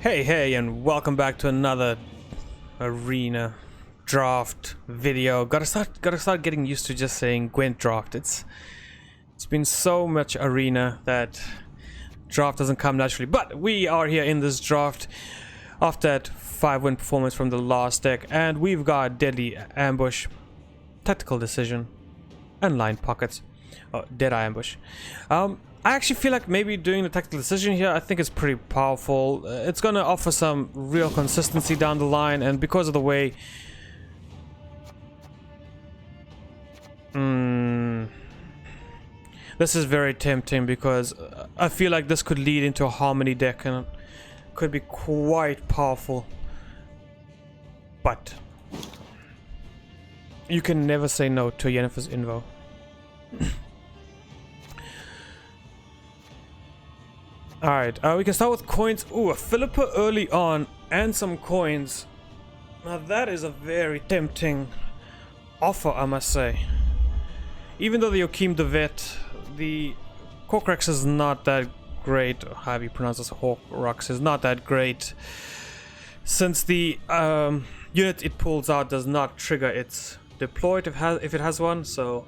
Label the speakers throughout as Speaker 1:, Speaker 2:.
Speaker 1: Hey, and welcome back to another arena draft video. Gotta start getting used to just saying Gwent Draft. It's been so much arena that draft doesn't come naturally. But we are here in this draft after that 5-win performance from the last deck, and we've got Deadly Ambush, Tactical Decision, and Line Pockets. Oh, Deadeye Ambush. I actually feel like maybe doing the Tactical Decision here, I think it's pretty powerful. It's gonna offer some real consistency down the line, and because of the way this is very tempting, because I feel like this could lead into a Harmony deck and it could be quite powerful. But you can never say no to Yennefer's Invo. Alright, we can start with coins. Ooh, a Philippa early on and some coins. Now that is a very tempting offer, I must say. Even though the Joachim de Vet, the Horcrux is not that great, or however you pronounce this, Horcrux is not that great, since the unit it pulls out does not trigger its deployed if it has one, so...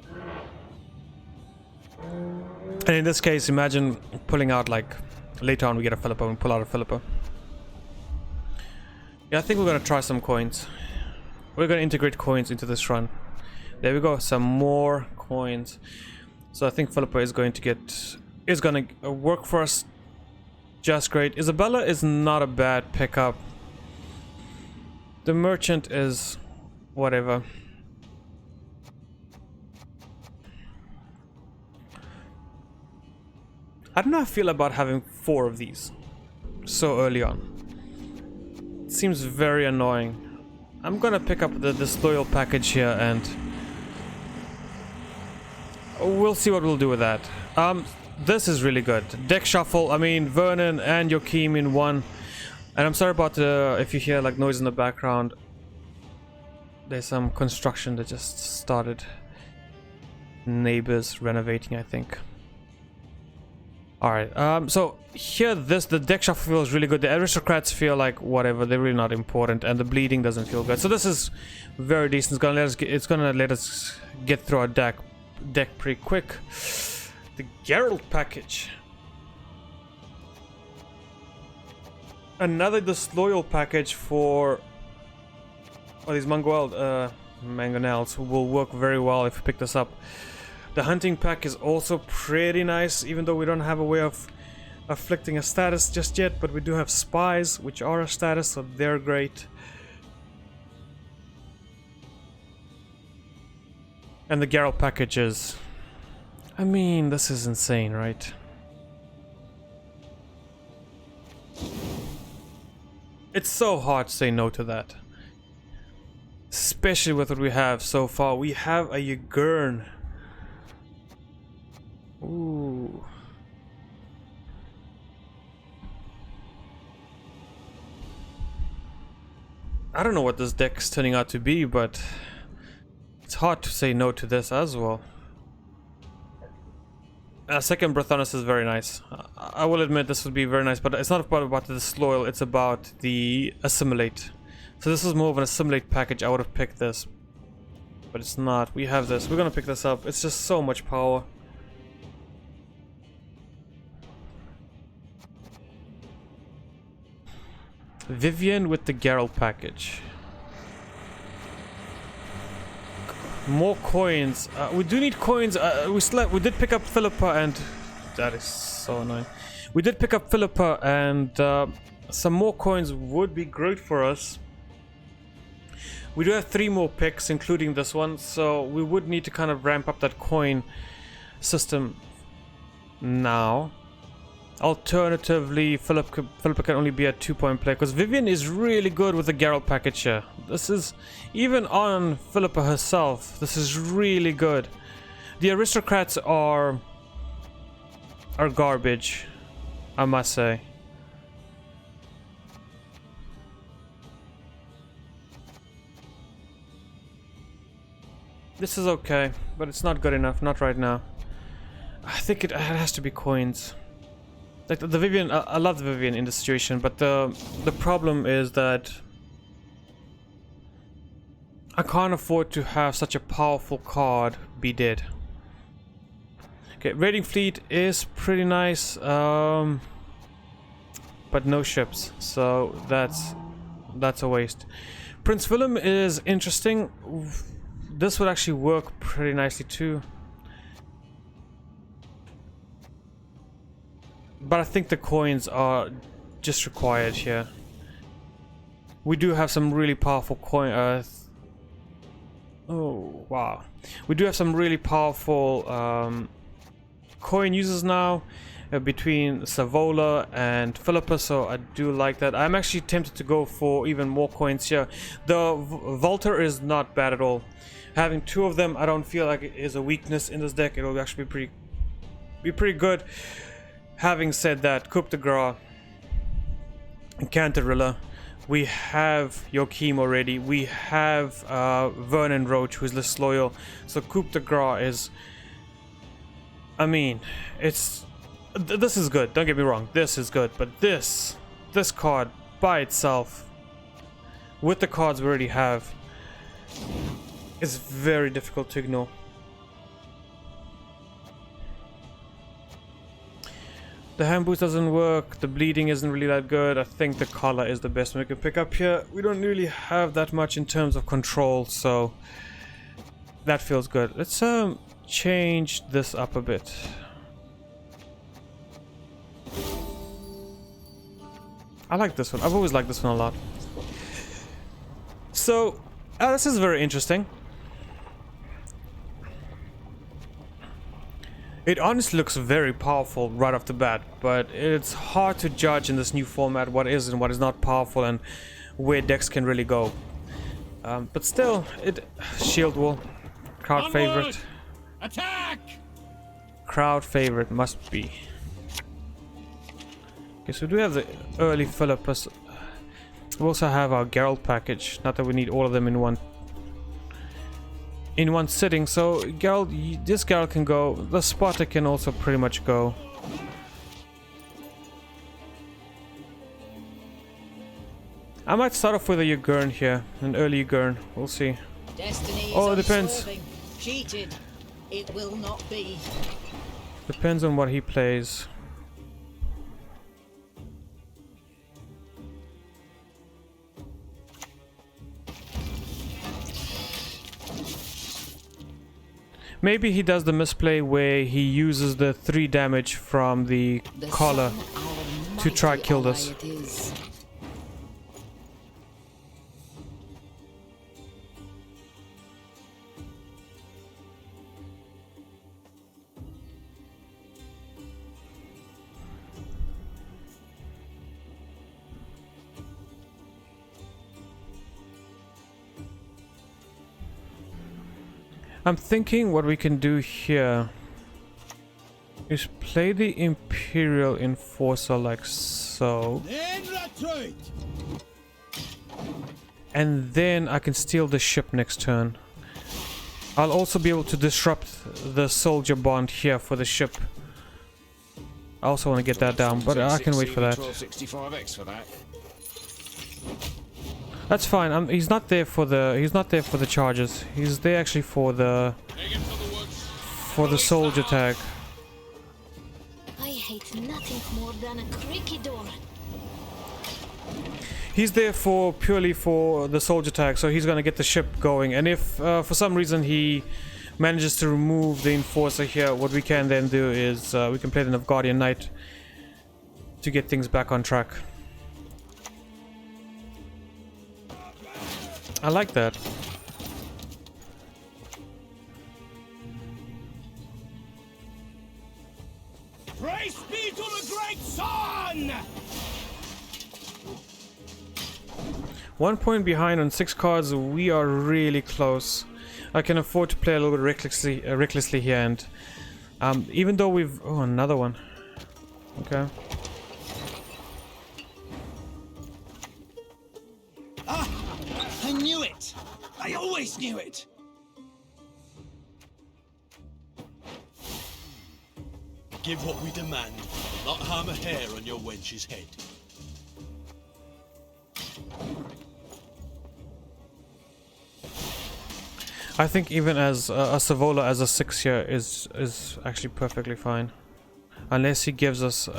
Speaker 1: And in this case, imagine pulling out, like, later on we get a Philippa and we pull out a Philippa. Yeah, I think we're gonna try some coins. We're gonna integrate coins into this run. There we go, some more coins. So I think Philippa is gonna work for us just great. Isabella is not a bad pickup. The merchant is whatever. I don't know how I feel about having 4 of these so early on. It seems very annoying. I'm gonna pick up the disloyal package here and we'll see what we'll do with that. This is really good. Deck shuffle, I mean Vernon and Joachim in one. And I'm sorry about if you hear like noise in the background. There's some construction that just started. Neighbors renovating, I think. Alright, so here the deck shuffle feels really good. The aristocrats feel like whatever, they're really not important, and the bleeding doesn't feel good. So this is very decent. It's gonna let us get through our deck pretty quick. The Gerald package. Another disloyal package for these mangonels who will work very well if we pick this up. The hunting pack is also pretty nice, even though we don't have a way of afflicting a status just yet, but we do have spies, which are a status, so they're great. And the Gerald packages. I mean, this is insane, right? It's so hard to say no to that. Especially with what we have so far. We have a Yagurn. Ooh. I don't know what this deck is turning out to be, but it's hard to say no to this as well. Second Brathanus is very nice. I will admit this would be very nice, but it's not about the disloyal, it's about the assimilate. So this is more of an assimilate package. I would have picked this, but it's not. We have this. We're gonna pick this up. It's just so much power. Vivian with the Gerald package. More coins. We do need coins. We did pick up Philippa, and that is so annoying. We did pick up Philippa, and some more coins would be great for us. We do have 3 more picks, including this one, so we would need to kind of ramp up that coin system now. Alternatively, Philippa can only be a 2-point play, because Vivian is really good with the Gerald package here. This is, even on Philippa herself, this is really good. The aristocrats are garbage, I must say. This is okay, but it's not good enough, not right now. I think it has to be coins. Like the Vivian, I love the Vivian in this situation, but the problem is that I can't afford to have such a powerful card be dead. Okay, raiding fleet is pretty nice, but no ships, so that's a waste. Prince Willem is interesting. This would actually work pretty nicely too. But I think the coins are just required here. We do have some really powerful coin. Oh wow, we do have some really powerful coin users now between Savola and Philippa, so I do like that. I'm actually tempted to go for even more coins here. The Volter is not bad at all. Having 2 of them, I don't feel like it is a weakness in this deck. It will actually be pretty good. Having said that, Coup de Grace and Cantarilla, we have Joachim already. We have Vernon Roach, who's less loyal. So Coup de Grace is, I mean, it's this is good. Don't get me wrong, this is good. But this card by itself, with the cards we already have, is very difficult to ignore. The hand boost doesn't work, the bleeding isn't really that good. I think the color is the best one we can pick up here. We don't really have that much in terms of control, so that feels good. Let's change this up a bit. I like this one. I've always liked this one a lot. So, this is very interesting. It honestly looks very powerful right off the bat, but it's hard to judge in this new format what is and what is not powerful and where decks can really go. But still, Shield Wall, crowd favorite.
Speaker 2: Attack!
Speaker 1: Crowd favorite must be. Okay, so we do have the early Philippus. We also have our Gerald package. Not that we need all of them in one sitting. So Gerald, this Gerald can go. The Spotter can also pretty much go. I might start off with a Yagurn here, an early Yagurn. We'll see.
Speaker 3: Destiny
Speaker 1: Oh, it depends.
Speaker 3: Cheated. It will not be.
Speaker 1: Depends on what he plays. Maybe he does the misplay where he uses the 3 damage from the collar to try kill this. I'm thinking what we can do here is play the Imperial Enforcer like so. And then I can steal the ship next turn. I'll also be able to disrupt the soldier bond here for the ship. I also want to get that down, but I can wait for that. That's fine. He's not there for the charges. He's there actually for the soldier tag.
Speaker 4: I hate nothing more than a creaky door.
Speaker 1: He's there purely for the soldier tag, so he's gonna get the ship going. And if for some reason he manages to remove the enforcer here, what we can then do is we can play the Nilfgaardian Knight to get things back on track. I like that.
Speaker 2: Praise be to the great sun!
Speaker 1: 1 point behind on 6 cards. We are really close. I can afford to play a little bit recklessly here, and even though we've another one. Okay.
Speaker 2: I knew it! I always knew it! Give what we demand, Not harm a hair on your wench's head.
Speaker 1: I think even as a Savola as a 6 here is actually perfectly fine. Unless he gives us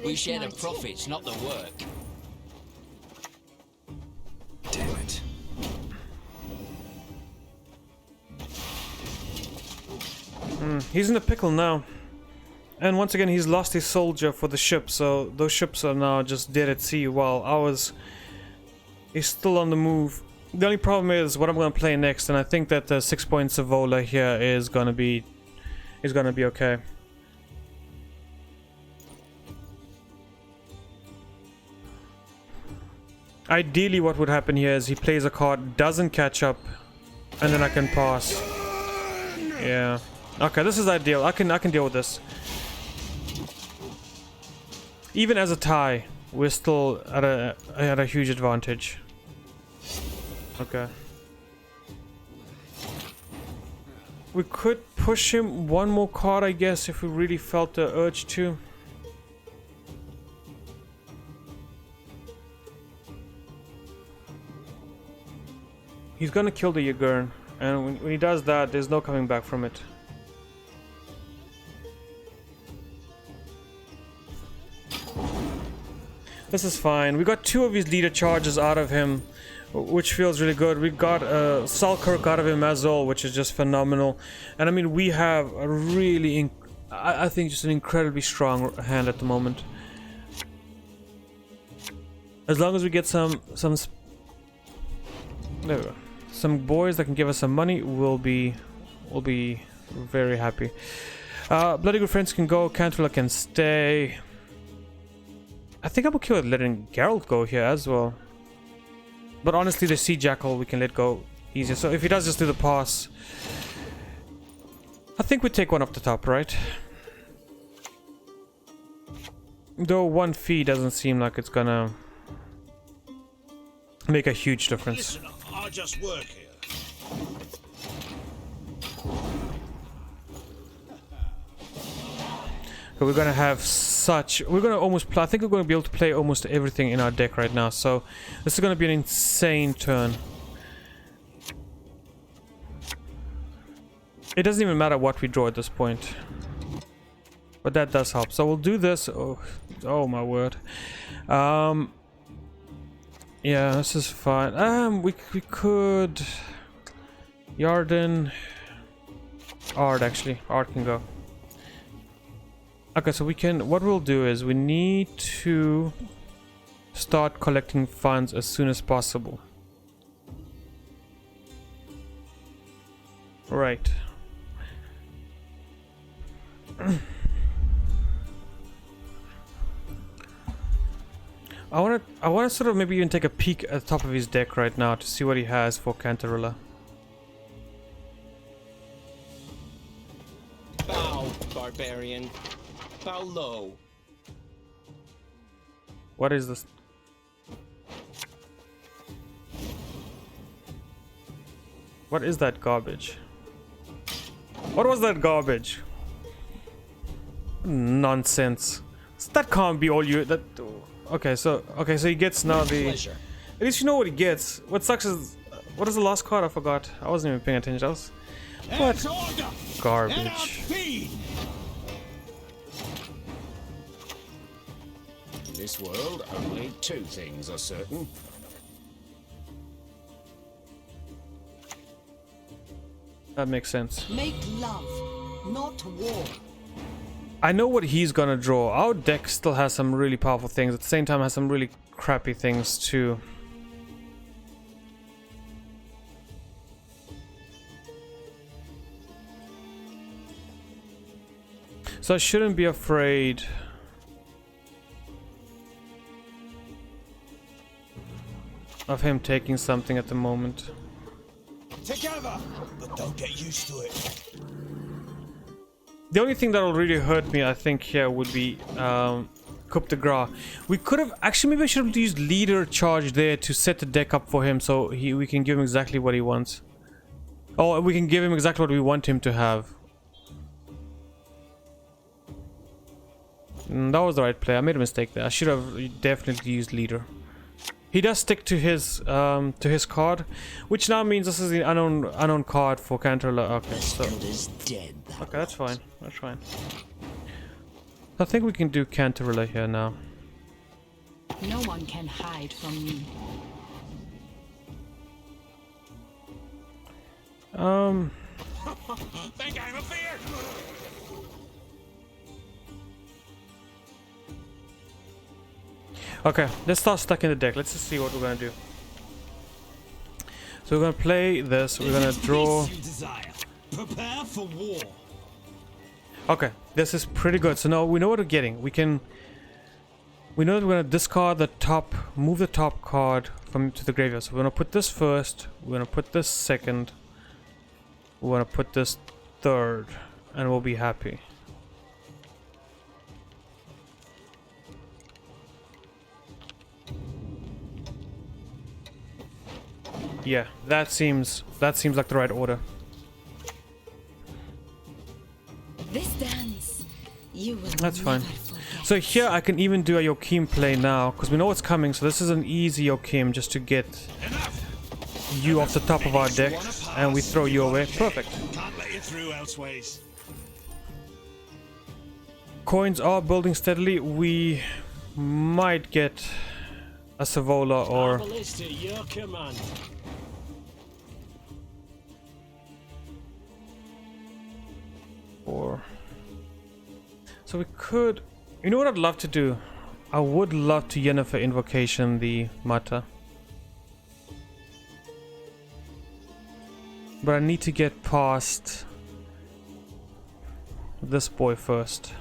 Speaker 5: We share the profits, not the work.
Speaker 2: Damn it.
Speaker 1: he's in a pickle now. And once again he's lost his soldier for the ship, so those ships are now just dead at sea while ours is still on the move. The only problem is what I'm gonna play next, and I think that the 6-point Savola here is gonna be okay. Ideally what would happen here is he plays a card, doesn't catch up, and then I can pass. Yeah. Okay, this is ideal. I can deal with this. Even as a tie, we're still at a huge advantage. Okay. We could push him one more card, I guess, if we really felt the urge to. He's gonna kill the Yagurn, and when he does that, there's no coming back from it. This is fine. We got 2 of his leader charges out of him, which feels really good. We got Salkirk out of him as well, which is just phenomenal. And I mean, we have a really, I think, just an incredibly strong hand at the moment. As long as we get some there we go. Some boys that can give us some money, we'll be very happy. Bloody Good Friends can go. Cantrilla can stay. I think I'm okay with letting Gerald go here as well. But honestly, the Sea Jackal we can let go easier. So if he does just do the pass, I think we take one up the top, right? Though 1 fee doesn't seem like it's gonna make a huge difference.
Speaker 2: Listen, I just work here.
Speaker 1: So we're gonna have such. We're gonna almost play. I think we're gonna be able to play almost everything in our deck right now. So this is gonna be an insane turn. It doesn't even matter what we draw at this point, but that does help. So we'll do this. Oh my word. Yeah, this is fine. We could Yarden, Ard actually. Ard can go. Okay, so we can. What we'll do is we need to start collecting funds as soon as possible. Right. I want to sort of maybe even take a peek at the top of his deck right now to see what he has for Cantarilla.
Speaker 5: Bow, barbarian. Bow low.
Speaker 1: What is this? What is that garbage? What was that garbage? Nonsense. That can't be all you. That. Okay, so he gets now the.
Speaker 5: Pleasure.
Speaker 1: At least you know what he gets. What sucks is, what is the last card? I forgot. I wasn't even paying attention. That was
Speaker 2: There's order.
Speaker 1: garbage.
Speaker 2: Let out feed.
Speaker 6: In this world, only 2 things are certain.
Speaker 1: That makes sense.
Speaker 3: Make love, not war.
Speaker 1: I know what he's gonna draw. Our deck still has some really powerful things. At the same time, has some really crappy things too. So I shouldn't be afraid. Of him taking something at the moment.
Speaker 2: Together, but don't get used to it.
Speaker 1: The only thing that will really hurt me, I think, here would be Coup de Grace. We could have actually maybe I should have used leader charge there to set the deck up for him, so we can give him exactly what he wants. Oh, we can give him exactly what we want him to have. That was the right play. I made a mistake there. I should have definitely used leader. He does stick to his card, which now means this is the unknown card for Gaunter. Okay, so okay, that's fine. That's fine. I think we can do Gaunter here now.
Speaker 3: No one can hide from me.
Speaker 2: Think I'm a fear.
Speaker 1: Okay, let's start stacking the deck. Let's just see what we're gonna do. So we're gonna play this. We're gonna draw.
Speaker 2: Peace you desire. Prepare for war.
Speaker 1: Okay, this is pretty good. So now we know what we're getting. We know that we're gonna discard the top, move the top card to the graveyard. So we're gonna put this first. We're gonna put this second. We're gonna put this third, and we'll be happy. Yeah, that seems like the right order.
Speaker 4: This dance, you will
Speaker 1: That's fine.
Speaker 4: never forget.
Speaker 1: So here I can even do a Joachim play now, because we know what's coming. So this is an easy Joachim just to get you off the top of our deck, and we throw you away. Perfect.
Speaker 2: Can't let you through elseways.
Speaker 1: Coins are building steadily. We might get a Savola or
Speaker 6: Marvelous to your command.
Speaker 1: so we could. You know what I'd love to do? I would love to Yennefer Invocation the Mata. But I need to get past this boy first.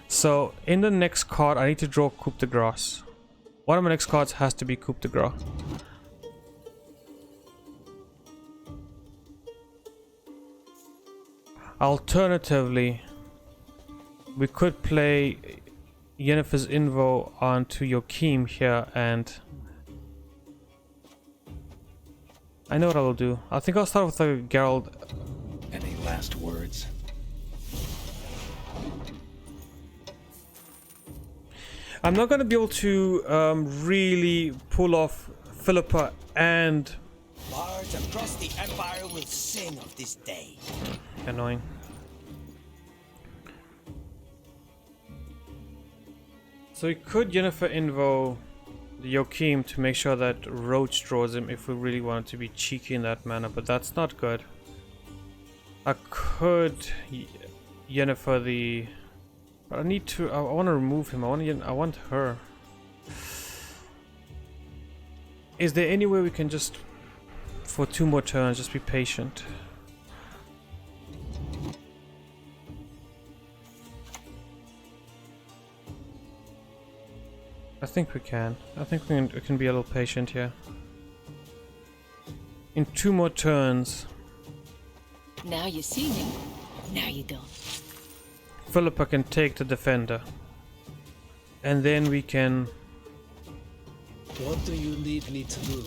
Speaker 1: So in the next card I need to draw Coup de Grace. One of my next cards has to be Coup de Grace. Alternatively, we could play Yennefer's Invo onto Joachim here, and I know what I will do. I think I'll start with a Gerald.
Speaker 2: Any last words?
Speaker 1: I'm not going to be able to really pull off Philippa and...
Speaker 2: Bards across the Empire will sing of this day.
Speaker 1: Annoying. So we could Yennefer Invo the Joachim to make sure that Roach draws him if we really wanted to be cheeky in that manner, but that's not good. I could Yennefer the... But I need to... I want to remove him. I want her. Is there any way we can just... For 2 more turns, just be patient? I think we can. I think we can be a little patient here. In 2 more turns...
Speaker 3: Now you see me. Now you don't.
Speaker 1: Philippa can take the defender. And then we can...
Speaker 6: What do you need me to do?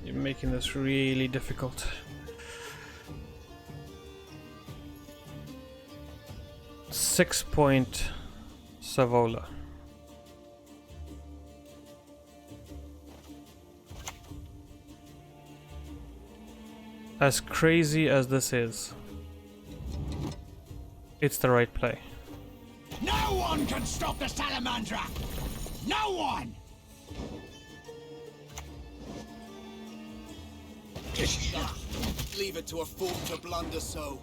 Speaker 1: You're making this really difficult. Six-point Savola. As crazy as this is, it's the right play.
Speaker 2: No one can stop the Salamandra! No one!
Speaker 7: Leave it to a fool to blunder so.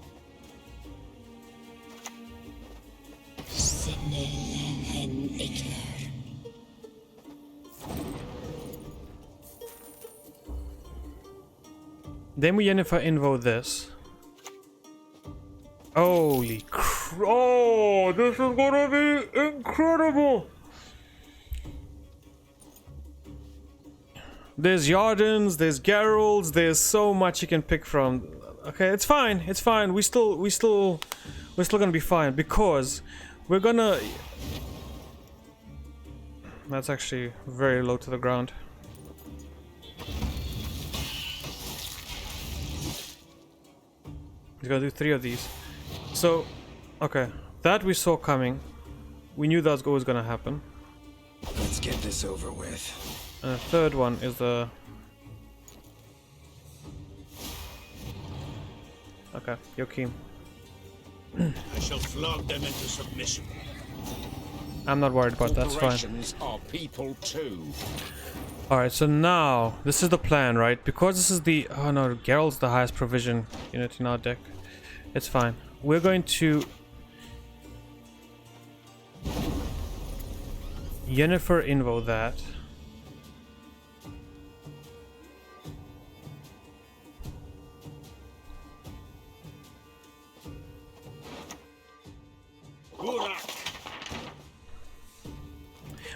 Speaker 1: Then we Yennefer Invo this. Holy oh, this is gonna be incredible! There's Yardens, there's Geralds, there's so much you can pick from. Okay, it's fine, it's fine. We're still gonna be fine because we're gonna That's actually very low to the ground. He's gonna do 3 of these. So, okay, that we saw coming. We knew that was always gonna happen.
Speaker 7: Let's get this over with.
Speaker 1: And the third one is the... Okay, Joachim.
Speaker 2: I shall flog them into submission.
Speaker 1: I'm not worried about that, that's fine.
Speaker 2: Corporations are people too.
Speaker 1: Alright, so now, this is the plan, right? Because this is the... Oh no, Gerald's the highest provision unit in our deck. It's fine. We're going to... Yennefer Invo that.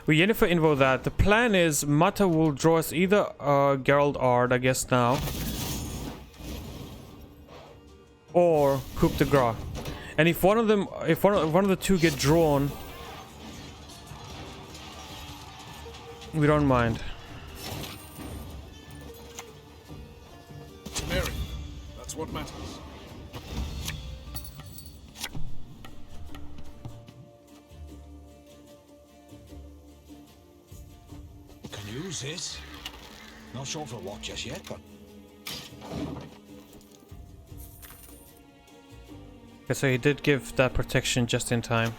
Speaker 1: We Yennefer Invo that. The plan is Mata will draw us either Gerald Ard, I guess now, or Coup de Grace. And if one of them, if one of the two get drawn, we don't mind.
Speaker 2: Mary, that's what matters.
Speaker 7: Can use it. Not sure for what just yet, but
Speaker 1: Okay, so he did give that protection just in time.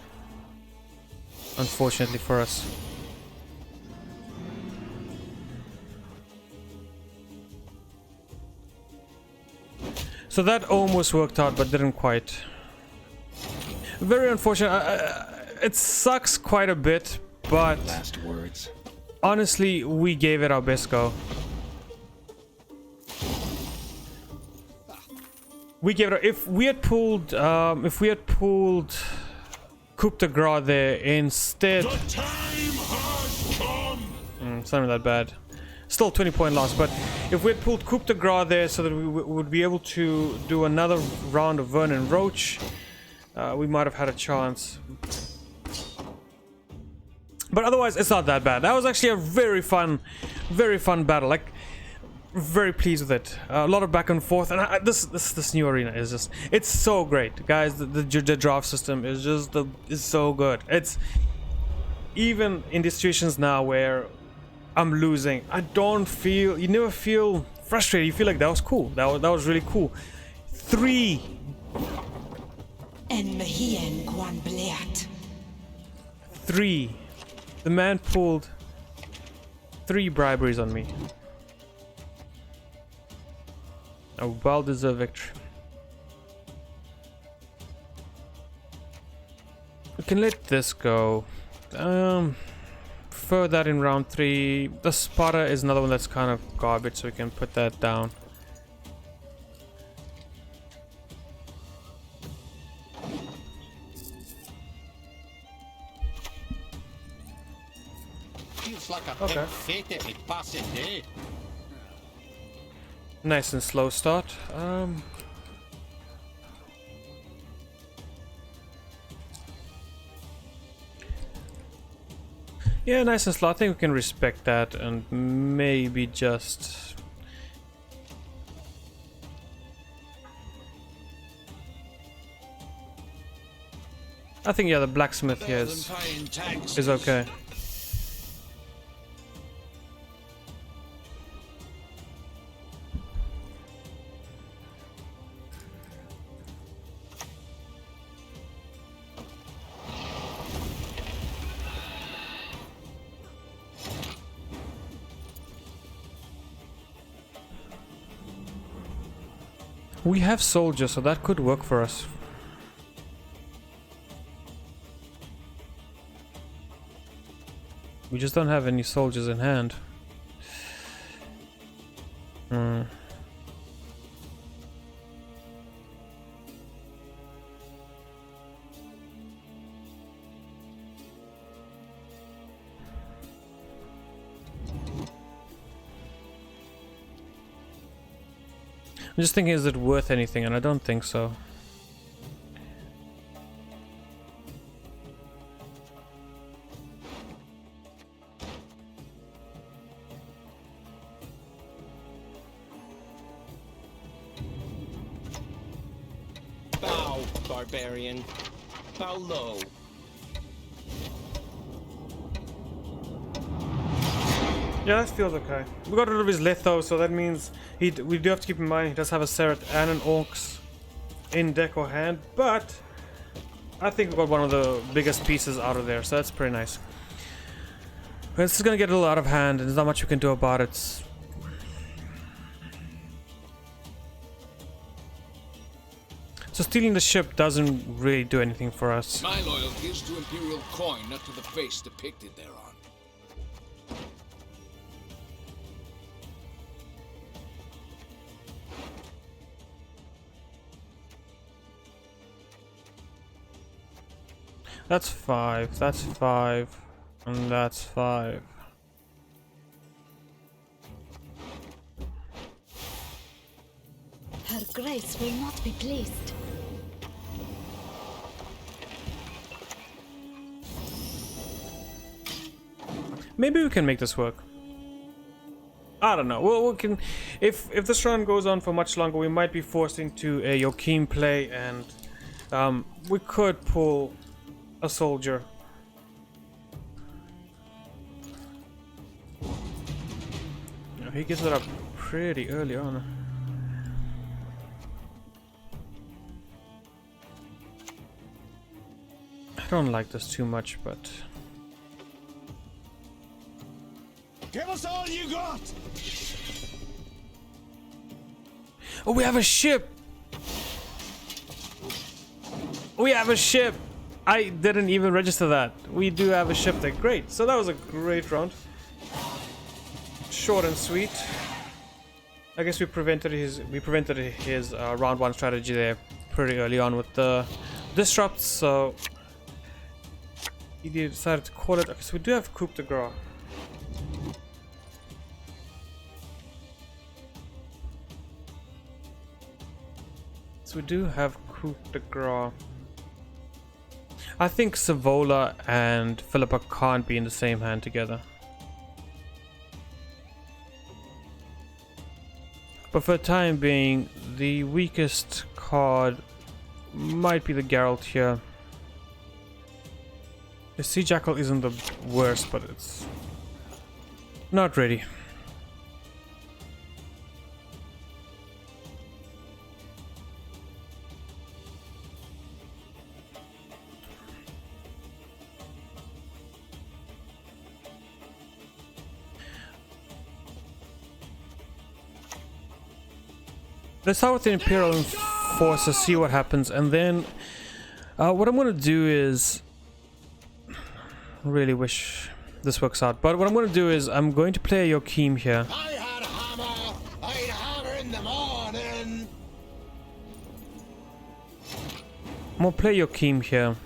Speaker 1: Unfortunately for us. So that almost worked out, but didn't quite. Very unfortunate. It sucks quite a bit, but
Speaker 7: last words.
Speaker 1: honestly, we gave it our best go. We gave it. If we had pulled Coup de Grace there instead,
Speaker 2: The time has come.
Speaker 1: it's not even that bad. Still 20-point loss, but if we had pulled Coup de Grace there so that we would be able to do another round of Vernon Roach, we might have had a chance. But otherwise, it's not that bad. That was actually a very fun battle. Like, very pleased with it. A lot of back and forth, and this new arena is just—it's so great, guys. The draft system is is so good. It's even in the situations now where I'm losing, you never feel frustrated. You feel like that was cool. That was really cool. 3.
Speaker 3: En mehien quan bleat.
Speaker 1: 3. The man pulled 3 briberies on me. A well-deserved victory. We can let this go. Prefer that in round 3. The Sparta is another one that's kind of garbage, so we can put that down.
Speaker 2: Feels like a
Speaker 1: Okay.
Speaker 2: pimp fit at me passing day.
Speaker 1: Nice and slow start. Yeah, nice and slow. I think we can respect that and maybe just... I think, yeah, the blacksmith here is okay. We have soldiers, so that could work for us. We just don't have any soldiers in hand. I'm just thinking, is it worth anything? And I don't think so.
Speaker 8: barbarian. Bow low.
Speaker 1: Yeah, that feels okay. We got rid of his litho, so that means we do have to keep in mind he does have a Seret and an Orcs in deck or hand, but I think we got one of the biggest pieces out of there, so that's pretty nice. This is gonna get a little out of hand, and there's not much we can do about it. So stealing the ship doesn't really do anything for us.
Speaker 5: My loyalty is to Imperial coin, not to the face depicted thereon.
Speaker 1: That's 5, that's 5, and that's 5.
Speaker 4: Her grace will not be pleased.
Speaker 1: Maybe we can make this work. I don't know. Well, we can. If this run goes on for much longer, we might be forced into a Joachim play, and we could pull a soldier. Yeah, he gets it up pretty early on. I don't like this too much, but
Speaker 2: Give us all you got!
Speaker 1: oh, we have a ship. We have a ship. I didn't even register that. We do have a ship there. Great. So that was a great round. Short and sweet. I guess we prevented his round 1 strategy there pretty early on with the disrupts. So he decided to call it. Okay, so we do have coup de grace. So we do have coup de grace. I think Savola and Philippa can't be in the same hand together. But for the time being, the weakest card might be the Gerald here. The Sea Jackal isn't the worst, but it's not ready. Let's start with the Imperial Forces, see what happens, and then what I'm going to do is, really wish this works out, but what I'm going to do is I'm going to play a Joachim here.
Speaker 2: I had a hammer! I had a hammer in the morning!
Speaker 1: I'm going to play Joachim here,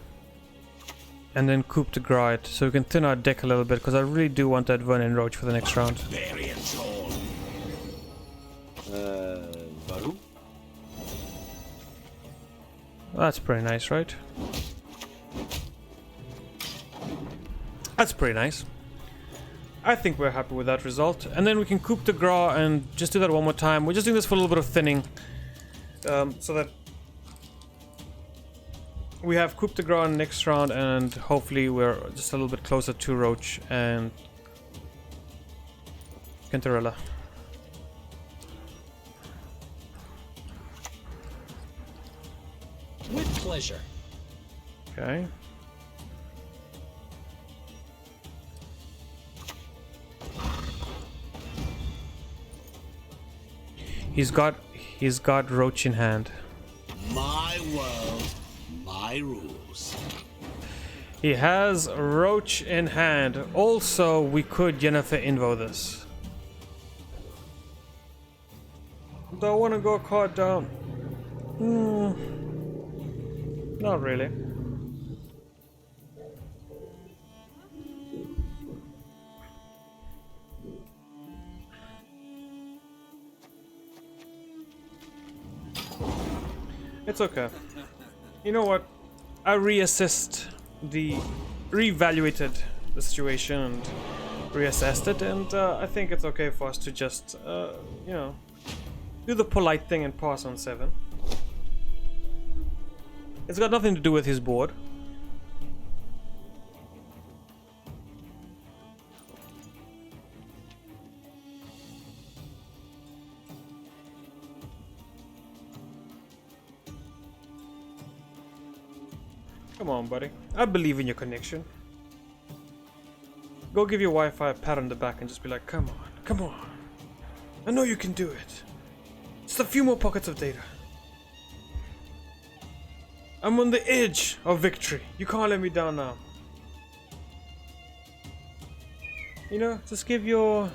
Speaker 1: and then coup de grace it, so we can thin our deck a little bit, because I really do want that Vernon Roach for the next round.
Speaker 2: Very troll!
Speaker 6: Baru?
Speaker 1: That's pretty nice, right? That's pretty nice. I think we're happy with that result. And then we can coup de grace and just do that one more time. We're just doing this for a little bit of thinning. So that we have coup de grace next round, and hopefully we're just a little bit closer to Roach and Cantarella.
Speaker 6: With pleasure.
Speaker 1: Okay. He's got Roach in hand.
Speaker 2: My world, my rules.
Speaker 1: He has Roach in hand. Also, we could Yennefer Invo this. Do I want to go card down? Not really. It's okay. You know what? I reassessed reevaluated the situation and reassessed it, and I think it's okay for us to just, you know, do the polite thing and pass on 7. It's got nothing to do with his board. Come on, buddy. I believe in your connection. Go give your Wi-Fi a pat on the back and just be like, come on, come on. I know you can do it. Just a few more pockets of data. I'm on the edge of victory. You can't let me down now. You know, just give your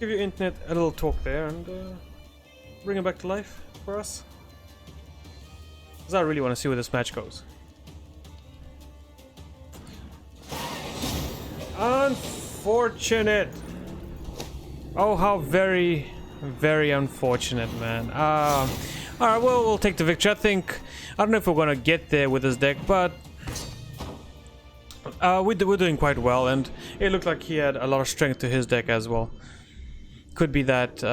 Speaker 1: internet a little talk there and bring it back to life for us. Because I really want to see where this match goes. Unfortunate. Oh, how very, very unfortunate, man. Alright, well, we'll take the victory. I don't know if we're gonna get there with this deck, but we're doing quite well, and it looked like he had a lot of strength to his deck as well. Could be that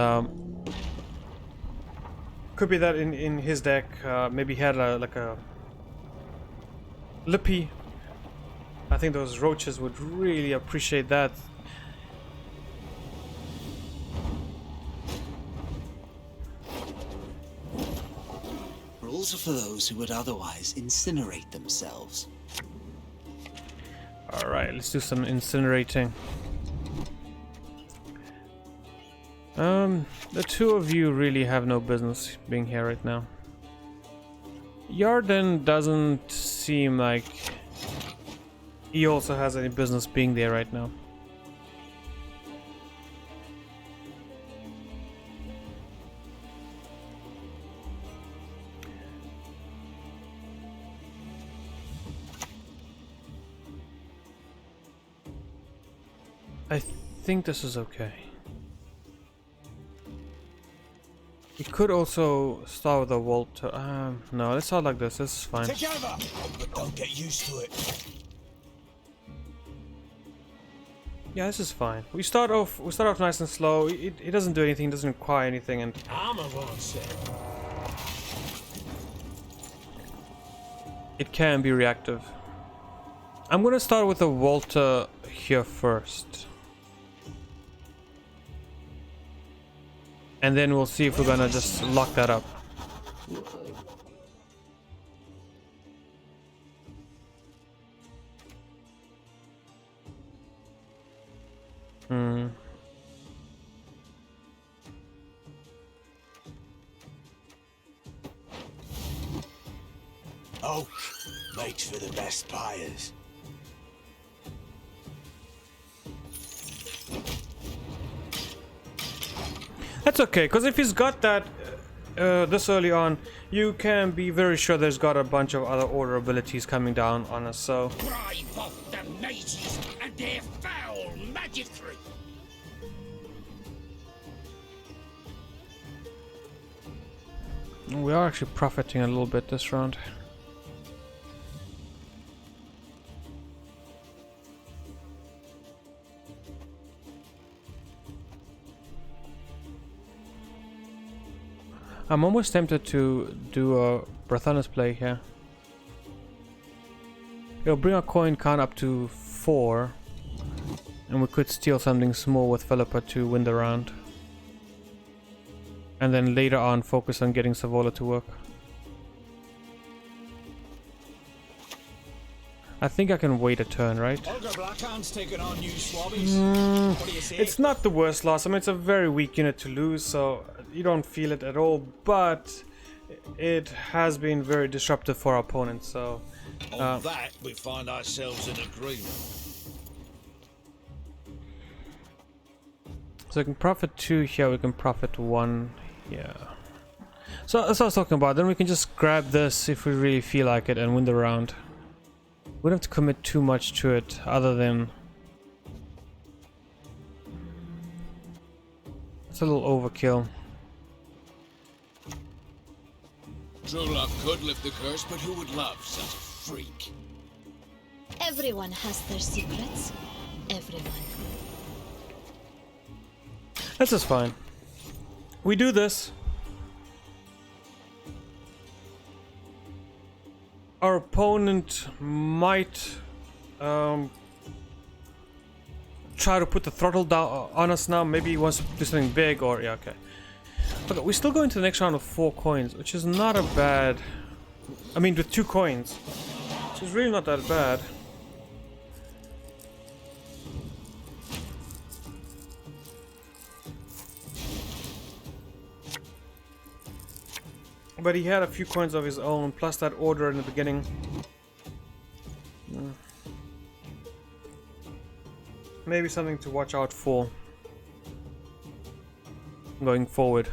Speaker 1: in his deck, maybe he had like a Lippy. I think those roaches would really appreciate that.
Speaker 9: Rules are for those who would otherwise incinerate themselves.
Speaker 1: Alright, let's do some incinerating. The two of you really have no business being here right now. Yarden doesn't seem like he also has any business being there right now. I think this is okay. We could also start with a Walter. No, let's start like this. This is fine.
Speaker 2: Take over, but don't get used to it.
Speaker 1: Yeah, this is fine. We start off nice and slow. It doesn't do anything. Doesn't require anything, and
Speaker 6: I'm a wrong set.
Speaker 1: it can be reactive. I'm gonna start with a Walter here first. And then we'll see if we're gonna just lock that up.
Speaker 2: Oak makes for the best buyers.
Speaker 1: That's okay, because if he's got that this early on, you can be very sure there's got a bunch of other order abilities coming down on us, so...
Speaker 2: Drive off the mages and their foul magicry!
Speaker 1: We are actually profiting a little bit this round. I'm almost tempted to do a Brathanus play here. It'll bring our coin count up to 4, and we could steal something small with Philippa to win the round. And then later on focus on getting Savola to work. I think I can wait a turn, right? It's not the worst loss. I mean, it's a very weak unit to lose, so you don't feel it at all, but it has been very disruptive for our opponents, so...
Speaker 7: On that, we find ourselves in agreement.
Speaker 1: So we can profit 2 here, we can profit 1 here. So that's what I was talking about. Then we can just grab this if we really feel like it and win the round. We don't have to commit too much to it, other than... It's a little overkill.
Speaker 5: True love could lift the curse, but who would love such a freak?
Speaker 4: Everyone has their secrets. Everyone.
Speaker 1: This is fine. We do this. our opponent might try to put the throttle down on us now. Maybe he wants to do something big, or yeah, okay. Okay, we still go into the next round with 4 coins, which is not a bad. I mean, with 2 coins, which is really not that bad. But he had a few coins of his own, plus that order in the beginning. Maybe something to watch out for going forward.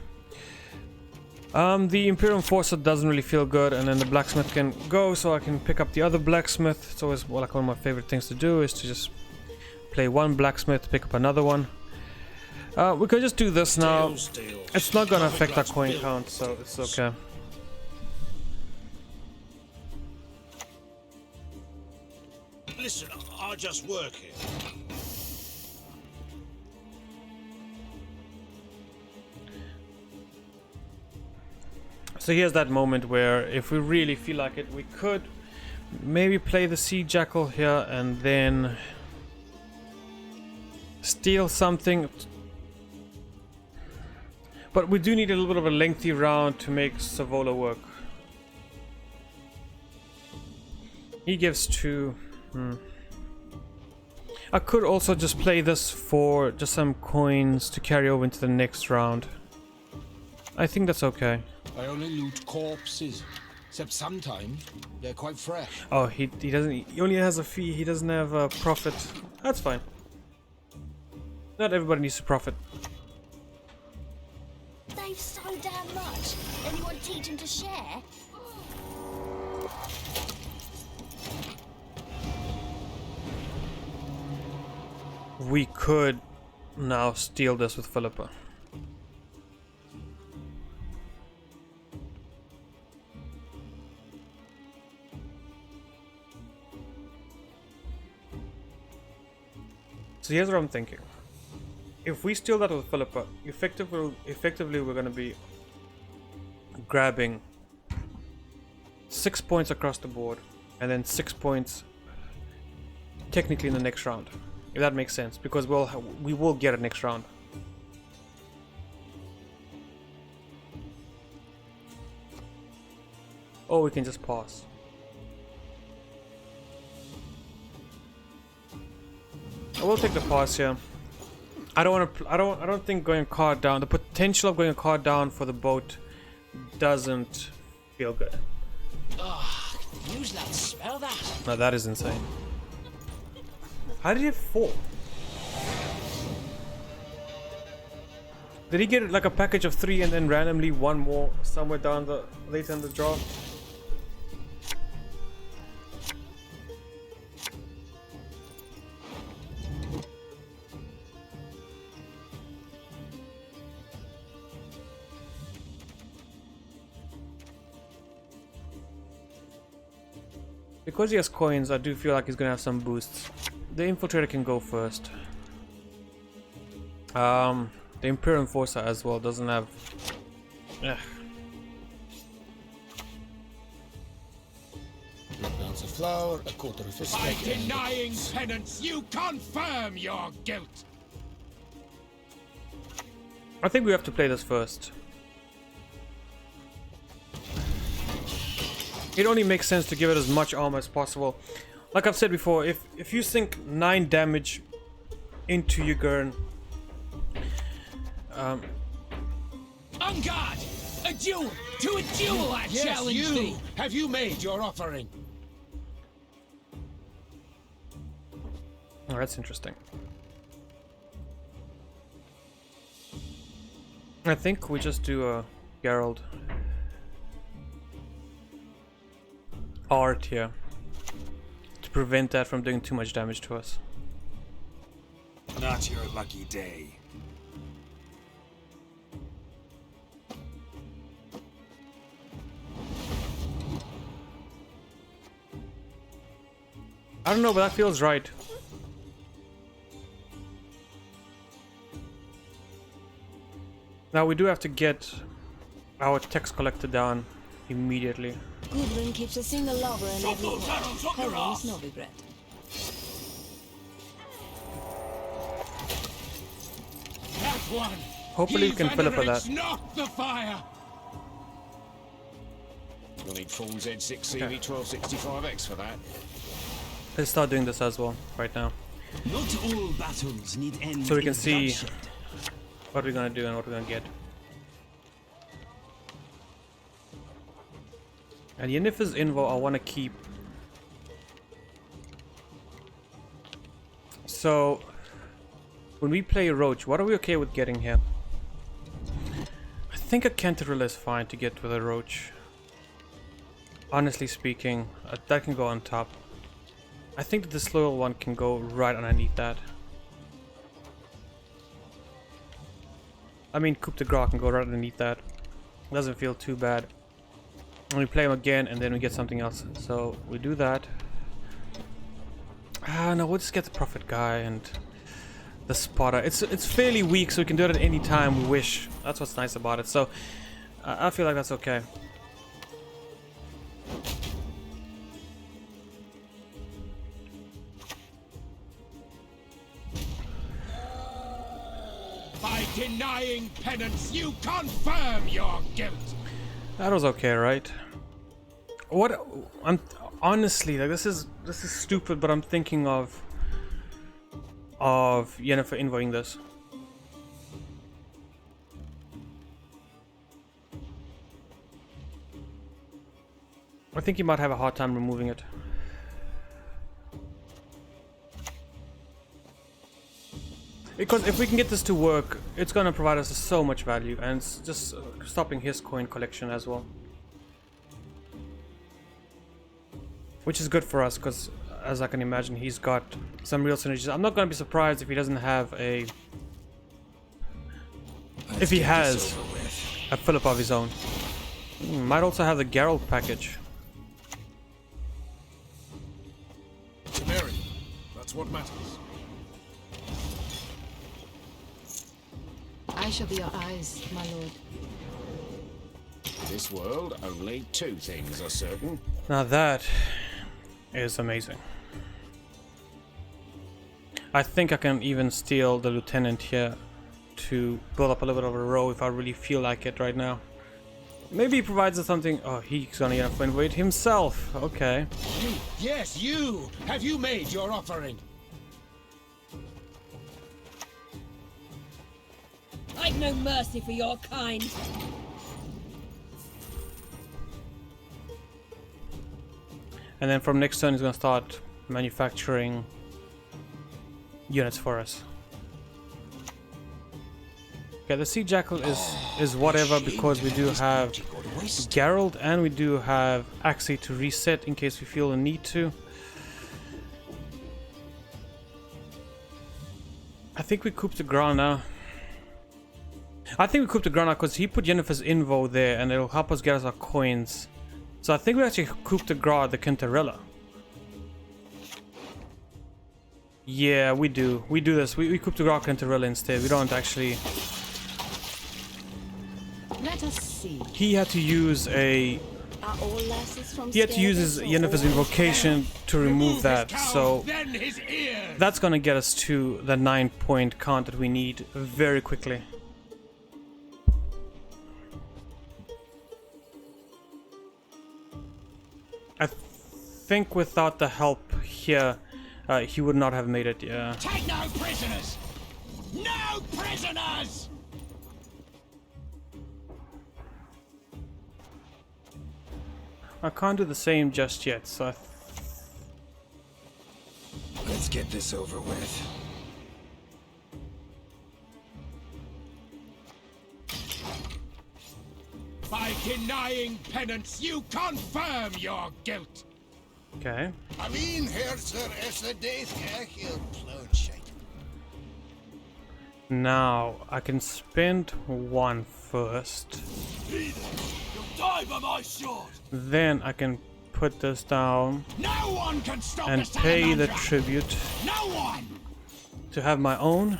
Speaker 1: The Imperial Enforcer doesn't really feel good, and then the blacksmith can go, so I can pick up the other blacksmith. It's always like one of my favorite things to do is to just play one blacksmith, pick up another one. We could just do this now. It's not gonna affect our coin count, so it's okay.
Speaker 7: Listen, I'll just work here.
Speaker 1: So here's that moment where if we really feel like it, we could maybe play the Sea Jackal here and then steal something. But we do need a little bit of a lengthy round to make Savola work. He gives 2. I could also just play this for just some coins to carry over into the next round. I think that's okay.
Speaker 7: I only loot corpses, except sometimes they're quite fresh.
Speaker 1: Oh, he doesn't. He only has a fee. He doesn't have a profit. That's fine. Not everybody needs to profit.
Speaker 4: They've so damn much. Anyone teach him to share?
Speaker 1: We could now steal this with Philippa. So here's what I'm thinking. If we steal that with Philippa, effectively we're going to be grabbing 6 points across the board, and then 6 points technically in the next round. If that makes sense, because we will get a next round. Or we can just pass. I will take the pass here. I don't want to. I don't think going a card down. The potential of going a card down for the boat doesn't feel good.
Speaker 8: Ah, use that. Smell that.
Speaker 1: No, that is insane. How did he have 4? Did he get like a package of 3 and then randomly 1 more somewhere down the later in the draft? Because he has coins, I do feel like he's gonna have some boosts. The Infiltrator can go first. The Imperial Enforcer as well doesn't have. Ugh.
Speaker 7: Ounce of flour, a quarter of a
Speaker 2: By
Speaker 7: steak.
Speaker 2: denying penance, you confirm your guilt.
Speaker 1: I think we have to play this first. It only makes sense to give it as much armor as possible. Like I've said before, if you sink 9 damage into your Gurn,
Speaker 2: On guard! A duel! To a duel, I challenge thee!
Speaker 7: Have you made your offering?
Speaker 1: oh, that's interesting. I think we just do a Gerald art here to prevent that from doing too much damage to us.
Speaker 10: Not your lucky day.
Speaker 1: I don't know, but that feels right. Now we do have to get our text collector down immediately.
Speaker 3: Gudrun keeps a single lover in every court. Her is no regret.
Speaker 2: That one.
Speaker 1: Hopefully we can fill up with that.
Speaker 2: Not the fire.
Speaker 7: You'll need full Z6 CV1265X for that.
Speaker 1: Let's start doing this as well right now,
Speaker 6: Not all battles need end
Speaker 1: so we can
Speaker 6: in
Speaker 1: see
Speaker 6: bloodshed.
Speaker 1: what we're gonna do and what we're gonna get. And Yennefer's Invo I want to keep. So when we play Roach, what are we okay with getting here? I think a Cantarilla is fine to get with a Roach. Honestly speaking, that can go on top. I think the disloyal one can go right underneath that. I mean, Coup de Grace can go right underneath that. Doesn't feel too bad. And we play him again, and then we get something else. So we do that. No, we'll just get the Prophet guy and the Spotter. It's fairly weak, so we can do it at any time we wish. That's what's nice about it. So I feel like that's okay.
Speaker 2: By denying penance, you confirm your guilt.
Speaker 1: That was okay, right? What I'm honestly like, this is stupid, but I'm thinking of Yennefer invoing this. I think he might have a hard time removing it. Because if we can get this to work, it's gonna provide us so much value, and it's just stopping his coin collection as well. Which is good for us, because as I can imagine, he's got some real synergies. I'm not gonna be surprised if he doesn't have a... if he has a Philip of his own. Might also have the Gerald package.
Speaker 5: Mary, that's what matters.
Speaker 3: I shall be your eyes, my lord.
Speaker 7: This world, only two things are certain.
Speaker 1: Now that is amazing. I think I can even steal the lieutenant here to build up a little bit of a row if I really feel like it right now. Maybe he provides us something. Oh, he's gonna get a invade himself. Okay.
Speaker 2: You, yes, you. Have you made your offering?
Speaker 3: I've no mercy for your kind.
Speaker 1: And then from next turn he's gonna start manufacturing units for us. Okay, the Sea Jackal is whatever, because we do have Gerald and we do have Axie to reset in case we feel the need to. I think we Coup de Grace now. I think we Coup de Grace now because he put Yennefer's Invo there and it'll help us get us our coins. So I think we actually Coup de Grace the Cantarilla. Yeah, we do. We do this. We Coup de Grace Cantarilla instead. We don't actually...
Speaker 3: Let us see.
Speaker 1: He had to use a...
Speaker 3: Are all lasses from
Speaker 1: He had to use his Yennefer's invocation to remove that, so
Speaker 2: Then his ears.
Speaker 1: that's gonna get us to the 9-point count that we need very quickly. I think without the help here, he would not have made it, yeah.
Speaker 2: Take no prisoners. No prisoners.
Speaker 1: I can't do the same just yet, so
Speaker 10: Let's get this over with.
Speaker 2: By denying penance, you confirm your guilt.
Speaker 1: okay.
Speaker 5: I mean, Herzer is the death clown shite.
Speaker 1: Now, I can spend one first.
Speaker 2: You'll die by my sword.
Speaker 1: Then I can put this down
Speaker 2: No one can stop
Speaker 1: and
Speaker 2: the
Speaker 1: pay the
Speaker 2: salamander.
Speaker 1: tribute
Speaker 2: No one.
Speaker 1: to have my own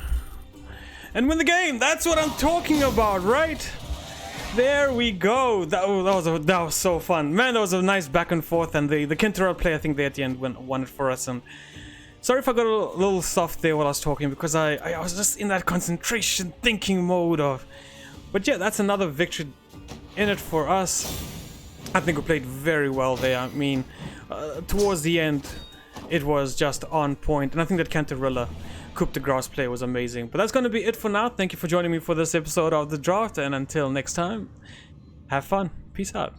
Speaker 1: and win the game. That's what I'm talking about, right? There we go. That was so fun, man. That was a nice back and forth, and the Kinterel play, I think they at the end won it for us. And sorry if I got a little soft there while I was talking, because I was just in that concentration thinking mode of. But yeah, that's another victory in it for us. I think we played very well there. I mean, towards the end, it was just on point, and I think that Cantarilla Coup de Grace play was amazing. But that's going to be it for now. Thank you for joining me for this episode of The Draft, and until next time, have fun. Peace out.